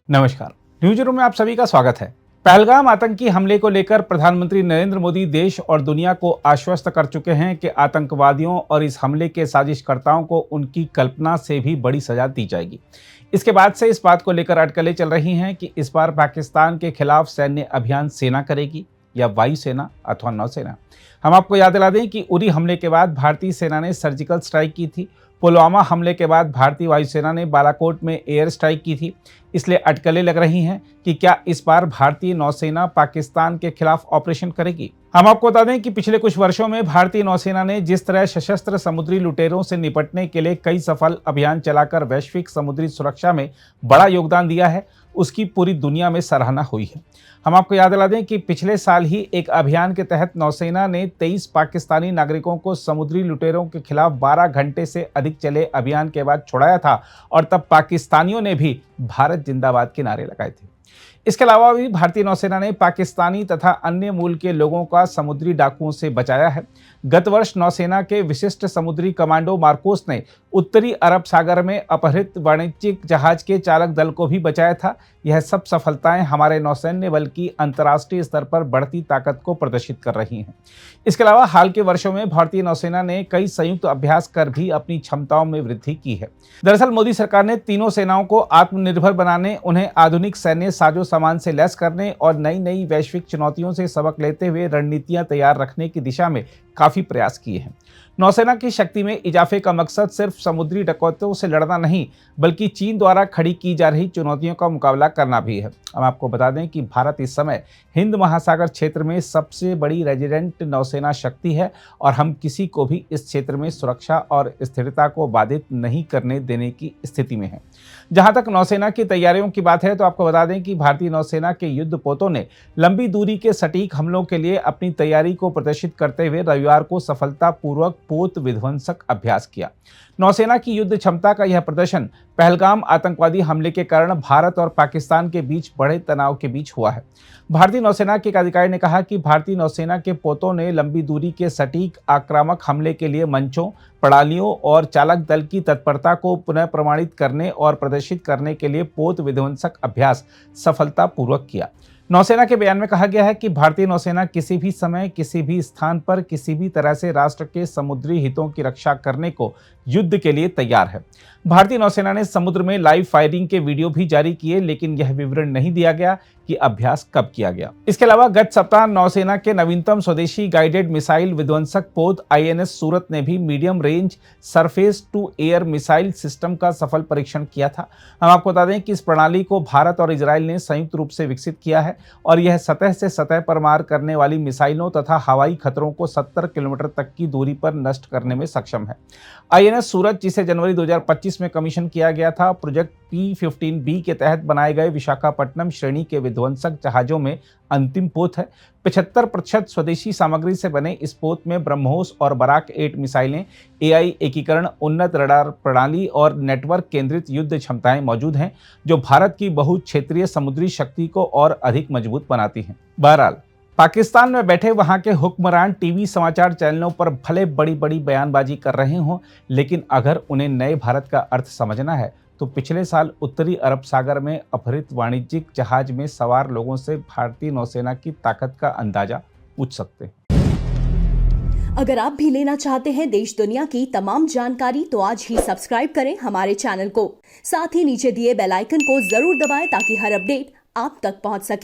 नमस्कार। News room में आप सभी का स्वागत है। पहलगाम आतंकी हमले को लेकर प्रधानमंत्री नरेंद्र मोदी देश और दुनिया को आश्वस्त कर चुके हैं कि आतंकवादियों और इस हमले के साजिशकर्ताओं को उनकी कल्पना से भी बड़ी सजा दी जाएगी। इसके बाद से इस बात को लेकर अटकलें चल रही हैं कि इस बार पाकिस्तान के खिलाफ सैन्य अभियान सेना करेगी या वायुसेना अथवा नौसेना। हम आपको याद दिला दें कि उरी हमले के बाद भारतीय सेना ने सर्जिकल स्ट्राइक की थी। पुलवामा हमले के बाद भारतीय वायुसेना ने बालाकोट में एयर स्ट्राइक की थी। इसलिए अटकलें लग रही हैं कि क्या इस बार भारतीय नौसेना पाकिस्तान के खिलाफ ऑपरेशन करेगी। हम आपको बता दें कि पिछले कुछ वर्षों में भारतीय नौसेना ने जिस तरह सशस्त्र समुद्री लुटेरों से निपटने के लिए कई सफल अभियान चलाकर वैश्विक समुद्री सुरक्षा में बड़ा योगदान दिया है, उसकी पूरी दुनिया में सराहना हुई है। हम आपको याद दिला दें कि पिछले साल ही एक अभियान के तहत नौसेना ने 23 पाकिस्तानी नागरिकों को समुद्री लुटेरों के खिलाफ 12 घंटे से अधिक चले अभियान के बाद छुड़ाया था और तब पाकिस्तानियों ने भी भारत जिंदाबाद के नारे लगाए थे। इसके अलावा भी भारतीय नौसेना ने पाकिस्तानी तथा अन्य मूल के लोगों का समुद्री डाकुओं से बचाया है। गत वर्ष नौसेना के विशिष्ट समुद्री कमांडो मार्कोस ने उत्तरी अरब सागर में अपहृत वाणिज्यिक जहाज के चालक दल को भी बचाया था। यह सब सफलताएं हमारे नौसैन्य बल की अंतर्राष्ट्रीय स्तर पर बढ़ती ताकत को प्रदर्शित कर रही हैं। इसके अलावा हाल के वर्षों में भारतीय नौसेना ने कई संयुक्त अभ्यास कर भी अपनी क्षमताओं में वृद्धि की है। दरअसल मोदी सरकार ने तीनों सेनाओं को आत्मनिर्भर बनाने, उन्हें आधुनिक सैन्य साजो सामान से लैस करने और नई नई वैश्विक चुनौतियों से सबक लेते हुए रणनीतियां तैयार रखने की दिशा में काफी प्रयास किए हैं। नौसेना की शक्ति में इजाफे का मकसद सिर्फ समुद्री डकैतों से लड़ना नहीं, बल्कि चीन द्वारा खड़ी की जा रही चुनौतियों का मुकाबला करना भी है। हम आपको बता दें कि भारत इस समय हिंद महासागर क्षेत्र में सबसे बड़ी रेजिडेंट नौसेना शक्ति है और हम किसी को भी इस क्षेत्र में सुरक्षा और स्थिरता को बाधित नहीं करने देने की स्थिति में है। जहां तक नौसेना की तैयारियों की बात है तो आपको बता दें कि भारतीय नौसेना के युद्धपोतों ने लंबी दूरी के सटीक हमलों के लिए अपनी तैयारी को प्रदर्शित करते हुए रविवार को सफलतापूर्वक पोत विध्वंसक अभ्यास किया। नौसेना की युद्ध क्षमता का यह प्रदर्शन पहलगाम आतंकवादी हमले के कारण भारत और पाकिस्तान के बीच बड़े तनाव के बीच हुआ है। भारतीय नौसेना के एक अधिकारी ने कहा कि भारतीय नौसेना के पोतों ने लंबी दूरी के सटीक आक्रामक हमले के लिए मंचों, प्रणालियों और चालक दल की तत्परता को पुनः प्रमाणित करने और प्रदर्शित करने के लिए पोत विध्वंसक अभ्यास सफलतापूर्वक किया। नौसेना के बयान में कहा गया है कि भारतीय नौसेना किसी भी समय, किसी भी स्थान पर, किसी भी तरह से राष्ट्र के समुद्री हितों की रक्षा करने को युद्ध के लिए तैयार है। भारतीय नौसेना ने समुद्र में लाइव फायरिंग के वीडियो भी जारी किए, लेकिन यह विवरण नहीं दिया गया कि अभ्यास कब किया गया। इसके अलावा गत सप्ताह नौसेना के नवीनतम स्वदेशी गाइडेड मिसाइल विध्वंसक पोत आईएनएस सूरत ने भी medium range surface to air missile system का सफल परीक्षण किया था। हम आपको बता दें कि इस प्रणाली को भारत और इजराइल ने संयुक्त रूप से विकसित किया है और यह सतह से सतह पर मार करने वाली मिसाइलों तथा हवाई खतरों को 70 किलोमीटर तक की दूरी पर नष्ट करने में सक्षम है। आईएनएस सूरत, जिसे जनवरी 2025 में कमीशन किया गया था, प्रोजेक्ट P-15B के तहत बनाए गए विशाखापट्टनम श्रेणी के विध्वंसक जहाजों में अंतिम पोत है। 75% स्वदेशी सामग्री से बने इस पोत में ब्रह्मोस और बराक 8 मिसाइलें, एआई एकीकरण, उन्नत रडार प्रणाली और नेटवर्क केंद्रित युद्ध क्षमताएं मौजूद हैं, जो भारत की बहुक्षेत्रीय समुद्री शक्ति को और अधिक मजबूत बनाती हैं। बहरहाल, पाकिस्तान में बैठे वहां के हुक्मरान टीवी समाचार चैनलों पर भले बड़ी बड़ी बयानबाजी कर रहे हों, लेकिन अगर उन्हें नए भारत का अर्थ समझना है तो पिछले साल उत्तरी अरब सागर में अपहृत वाणिज्यिक जहाज में सवार लोगों से भारतीय नौसेना की ताकत का अंदाजा पूछ सकते हैं। अगर आप भी लेना चाहते हैं देश दुनिया की तमाम जानकारी तो आज ही सब्सक्राइब करें हमारे चैनल को। साथ ही नीचे दिए बेल आइकन को जरूर दबाएं ताकि हर अपडेट आप तक पहुंच सके।